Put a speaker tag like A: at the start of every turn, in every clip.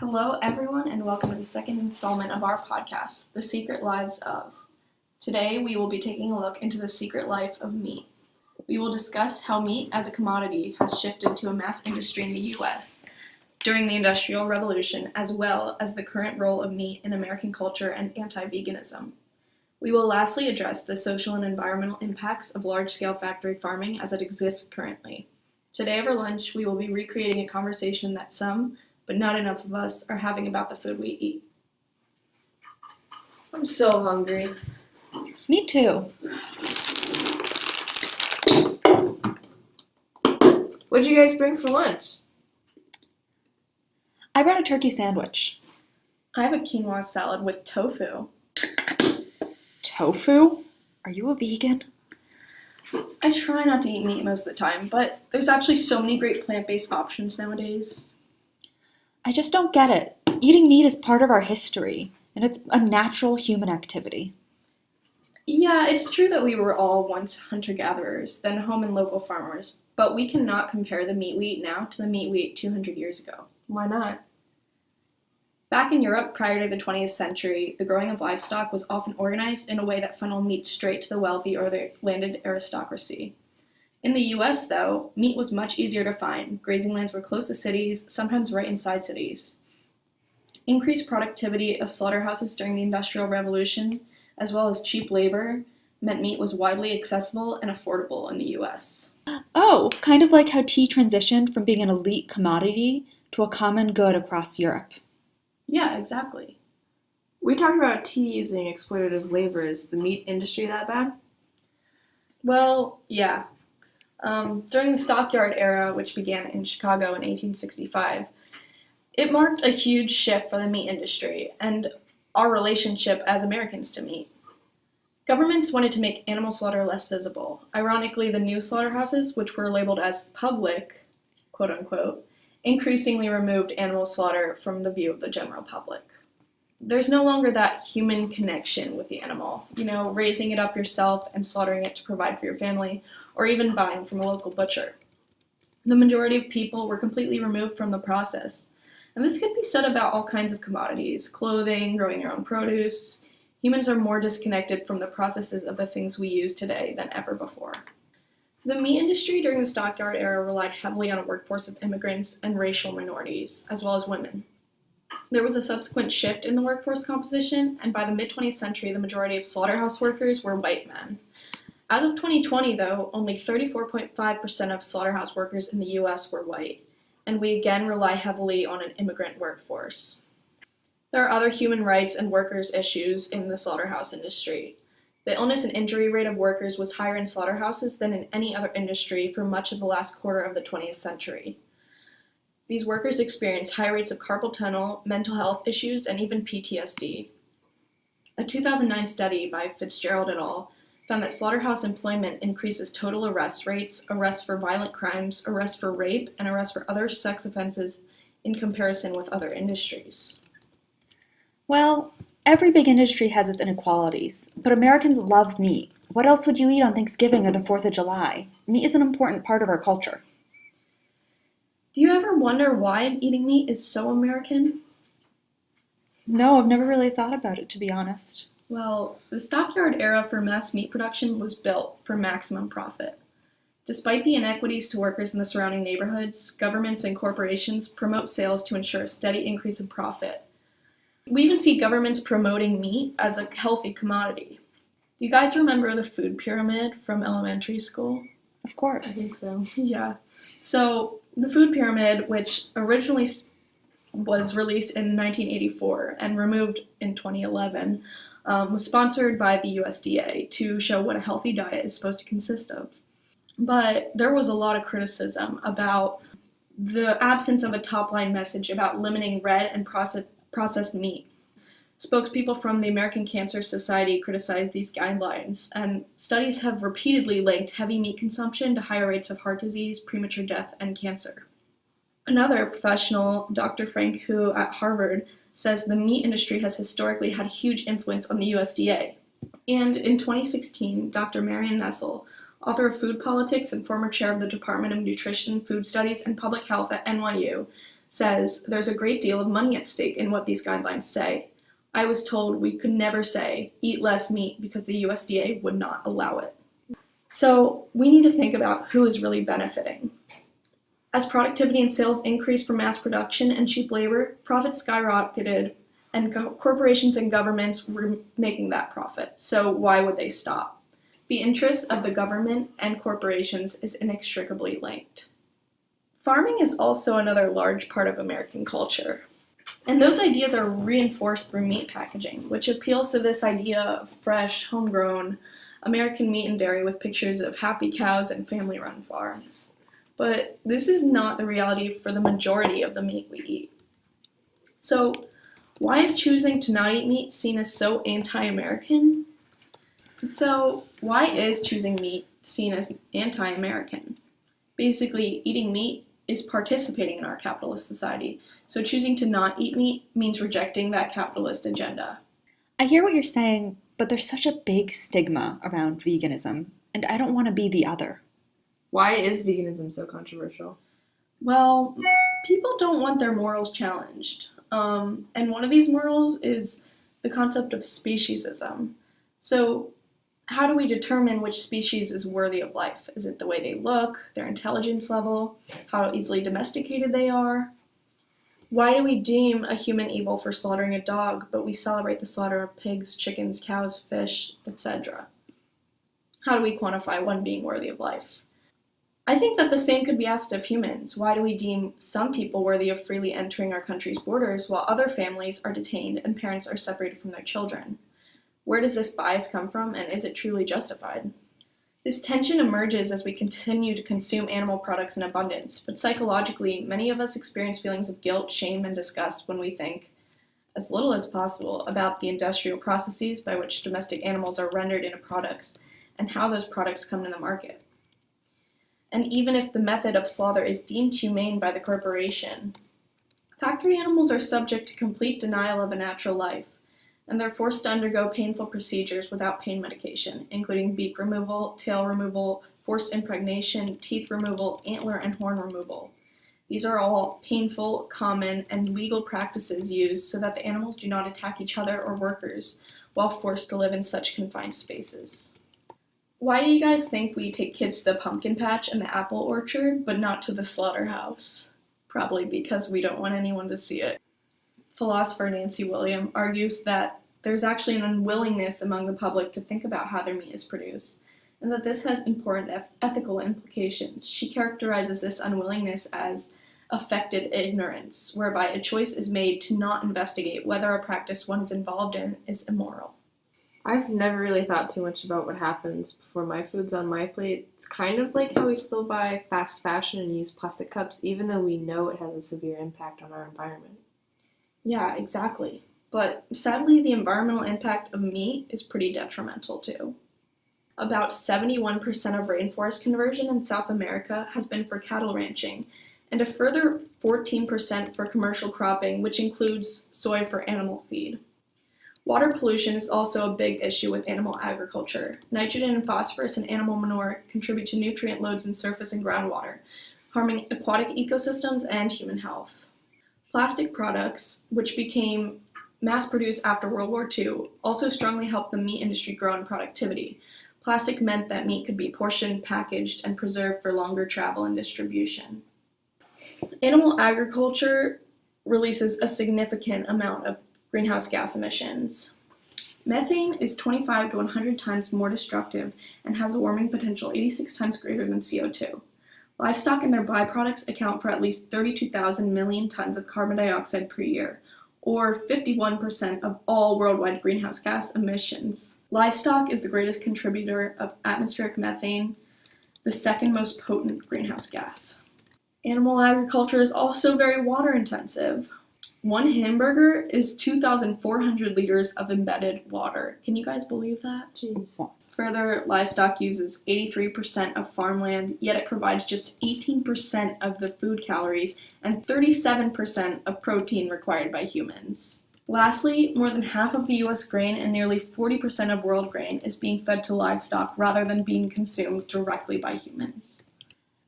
A: Hello, everyone, and welcome to the second installment of our podcast, The Secret Lives of. Today, we will be taking a look into the secret life of meat. We will discuss how meat as a commodity has shifted to a mass industry in the U.S. during the Industrial Revolution, as well as the current role of meat in American culture and anti-veganism. We will lastly address the social and environmental impacts of large-scale factory farming as it exists currently. Today over lunch, we will be recreating a conversation that some, but not enough of us, are having about the food we eat.
B: I'm so hungry.
C: Me too.
B: What'd you guys bring for lunch?
C: I brought a turkey sandwich.
A: I have a quinoa salad with tofu.
C: Tofu? Are you a vegan?
A: I try not to eat meat most of the time, but there's actually so many great plant-based options nowadays.
C: I just don't get it. Eating meat is part of our history, and it's a natural human activity.
A: Yeah, it's true that we were all once hunter-gatherers, then home and local farmers, but we cannot compare the meat we eat now to the meat we ate 200 years ago.
B: Why not?
A: Back in Europe, prior to the 20th century, the growing of livestock was often organized in a way that funneled meat straight to the wealthy or the landed aristocracy. In the US, though, meat was much easier to find. Grazing lands were close to cities, sometimes right inside cities. Increased productivity of slaughterhouses during the Industrial Revolution, as well as cheap labor, meant meat was widely accessible and affordable in the US.
C: Oh, kind of like how tea transitioned from being an elite commodity to a common good across Europe.
A: Yeah, exactly.
B: We talked about tea using exploitative labor. Is the meat industry that bad?
A: Well, yeah. During the stockyard era, which began in Chicago in 1865, it marked a huge shift for the meat industry and our relationship as Americans to meat. Governments wanted to make animal slaughter less visible. Ironically, the new slaughterhouses, which were labeled as public, quote unquote, increasingly removed animal slaughter from the view of the general public. There's no longer that human connection with the animal, raising it up yourself and slaughtering it to provide for your family, or even buying from a local butcher. The majority of people were completely removed from the process. And this could be said about all kinds of commodities, clothing, growing your own produce. Humans are more disconnected from the processes of the things we use today than ever before. The meat industry during the stockyard era relied heavily on a workforce of immigrants and racial minorities, as well as women. There was a subsequent shift in the workforce composition, and by the mid-20th century, the majority of slaughterhouse workers were white men. As of 2020, though, only 34.5% of slaughterhouse workers in the US were white, and we again rely heavily on an immigrant workforce. There are other human rights and workers' issues in the slaughterhouse industry. The illness and injury rate of workers was higher in slaughterhouses than in any other industry for much of the last quarter of the 20th century. These workers experienced high rates of carpal tunnel, mental health issues, and even PTSD. A 2009 study by Fitzgerald et al. Found that slaughterhouse employment increases total arrest rates, arrests for violent crimes, arrests for rape, and arrests for other sex offenses in comparison with other industries.
C: Well, every big industry has its inequalities, but Americans love meat. What else would you eat on Thanksgiving or the 4th of July? Meat is an important part of our culture.
A: Do you ever wonder why eating meat is so American?
C: No, I've never really thought about it, to be honest.
A: Well, the stockyard era for mass meat production was built for maximum profit. Despite the inequities to workers in the surrounding neighborhoods, governments and corporations promote sales to ensure a steady increase in profit. We even see governments promoting meat as a healthy commodity. Do you guys remember the food pyramid from elementary school?
C: Of course.
B: I think so.
A: Yeah. So the food pyramid, which originally was released in 1984 and removed in 2011, was sponsored by the USDA to show what a healthy diet is supposed to consist of. But there was a lot of criticism about the absence of a top-line message about limiting red and processed meat. Spokespeople from the American Cancer Society criticized these guidelines, and studies have repeatedly linked heavy meat consumption to higher rates of heart disease, premature death, and cancer. Another professional, Dr. Frank Hu at Harvard, says the meat industry has historically had a huge influence on the USDA. And in 2016, Dr. Marion Nestle, author of Food Politics and former chair of the Department of Nutrition, Food Studies, and Public Health at NYU, says there's a great deal of money at stake in what these guidelines say. I was told we could never say, eat less meat because the USDA would not allow it. So we need to think about who is really benefiting. As productivity and sales increased for mass production and cheap labor, profits skyrocketed, and corporations and governments were making that profit. So why would they stop? The interest of the government and corporations is inextricably linked. Farming is also another large part of American culture. And those ideas are reinforced through meat packaging, which appeals to this idea of fresh, homegrown American meat and dairy with pictures of happy cows and family-run farms. But this is not the reality for the majority of the meat we eat. So, why is choosing to not eat meat seen as so anti-American? So, why is choosing meat seen as anti-American? Basically, eating meat is participating in our capitalist society. So choosing to not eat meat means rejecting that capitalist agenda.
C: I hear what you're saying, but there's such a big stigma around veganism, and I don't want to be the other.
B: Why is veganism so controversial?
A: Well, people don't want their morals challenged. And one of these morals is the concept of speciesism. So how do we determine which species is worthy of life? Is it the way they look, their intelligence level, how easily domesticated they are? Why do we deem a human evil for slaughtering a dog, but we celebrate the slaughter of pigs, chickens, cows, fish, etc.? How do we quantify one being worthy of life? I think that the same could be asked of humans. Why do we deem some people worthy of freely entering our country's borders while other families are detained and parents are separated from their children? Where does this bias come from, and is it truly justified? This tension emerges as we continue to consume animal products in abundance, but psychologically, many of us experience feelings of guilt, shame, and disgust when we think, as little as possible, about the industrial processes by which domestic animals are rendered into products and how those products come to the market. And even if the method of slaughter is deemed humane by the corporation, factory animals are subject to complete denial of a natural life, and they're forced to undergo painful procedures without pain medication, including beak removal, tail removal, forced impregnation, teeth removal, antler and horn removal. These are all painful, common, and legal practices used so that the animals do not attack each other or workers while forced to live in such confined spaces. Why do you guys think we take kids to the pumpkin patch and the apple orchard, but not to the slaughterhouse? Probably because we don't want anyone to see it. Philosopher Nancy William argues that there's actually an unwillingness among the public to think about how their meat is produced, and that this has important ethical implications. She characterizes this unwillingness as affected ignorance, whereby a choice is made to not investigate whether a practice one is involved in is immoral.
B: I've never really thought too much about what happens before my food's on my plate. It's kind of like how we still buy fast fashion and use plastic cups, even though we know it has a severe impact on our environment.
A: Yeah, exactly. But sadly, the environmental impact of meat is pretty detrimental too. About 71% of rainforest conversion in South America has been for cattle ranching, and a further 14% for commercial cropping, which includes soy for animal feed. Water pollution is also a big issue with animal agriculture. Nitrogen and phosphorus in animal manure contribute to nutrient loads in surface and groundwater, harming aquatic ecosystems and human health. Plastic products, which became mass-produced after World War II, also strongly helped the meat industry grow in productivity. Plastic meant that meat could be portioned, packaged, and preserved for longer travel and distribution. Animal agriculture releases a significant amount of greenhouse gas emissions. Methane is 25 to 100 times more destructive and has a warming potential 86 times greater than CO2. Livestock and their byproducts account for at least 32,000 million tons of carbon dioxide per year, or 51% of all worldwide greenhouse gas emissions. Livestock is the greatest contributor of atmospheric methane, the second most potent greenhouse gas. Animal agriculture is also very water intensive. One hamburger is 2,400 liters of embedded water. Can you guys believe that?
B: Jeez.
A: Further, livestock uses 83% of farmland, yet it provides just 18% of the food calories and 37% of protein required by humans. Lastly, more than half of the US grain and nearly 40% of world grain is being fed to livestock rather than being consumed directly by humans.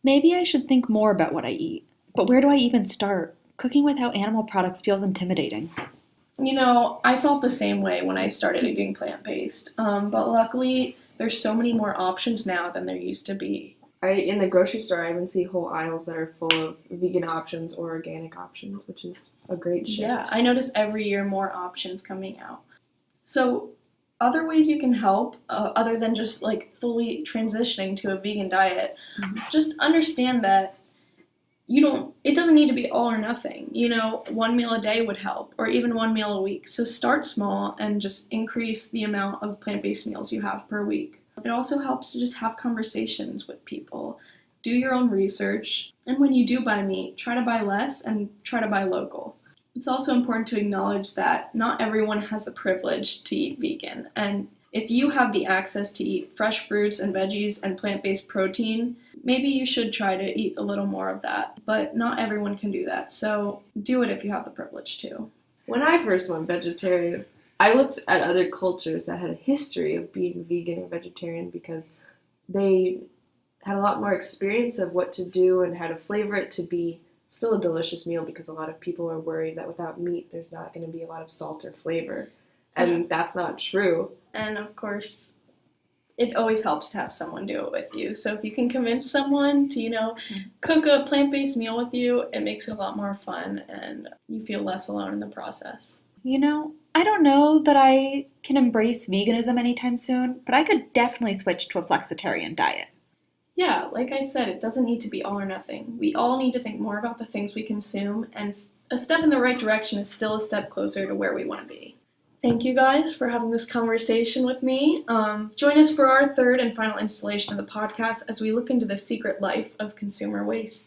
C: Maybe I should think more about what I eat, but where do I even start? Cooking without animal products feels intimidating.
A: You know, I felt the same way when I started eating plant-based, but luckily there's so many more options now than there used to be.
B: In the grocery store, I even see whole aisles that are full of vegan options or organic options, which is a great shift.
A: Yeah, I notice every year more options coming out. So, other ways you can help, other than just like fully transitioning to a vegan diet, just understand that it doesn't need to be all or nothing. You know, one meal a day would help, or even one meal a week. So start small and just increase the amount of plant-based meals you have per week. It also helps to just have conversations with people. Do your own research, and when you do buy meat, try to buy less and try to buy local. It's also important to acknowledge that not everyone has the privilege to eat vegan, and if you have the access to eat fresh fruits and veggies and plant-based protein, maybe you should try to eat a little more of that, but not everyone can do that, so do it if you have the privilege to.
B: When I first went vegetarian, I looked at other cultures that had a history of being vegan or vegetarian because they had a lot more experience of what to do and how to flavor it to be still a delicious meal, because a lot of people are worried that without meat there's not going to be a lot of salt or flavor, and that's not true.
A: And of course, it always helps to have someone do it with you. So if you can convince someone to, cook a plant-based meal with you, it makes it a lot more fun and you feel less alone in the process.
C: I don't know that I can embrace veganism anytime soon, but I could definitely switch to a flexitarian diet.
A: Yeah, like I said, it doesn't need to be all or nothing. We all need to think more about the things we consume, and a step in the right direction is still a step closer to where we want to be. Thank you guys for having this conversation with me. Join us for our third and final installation of the podcast as we look into the secret life of consumer waste.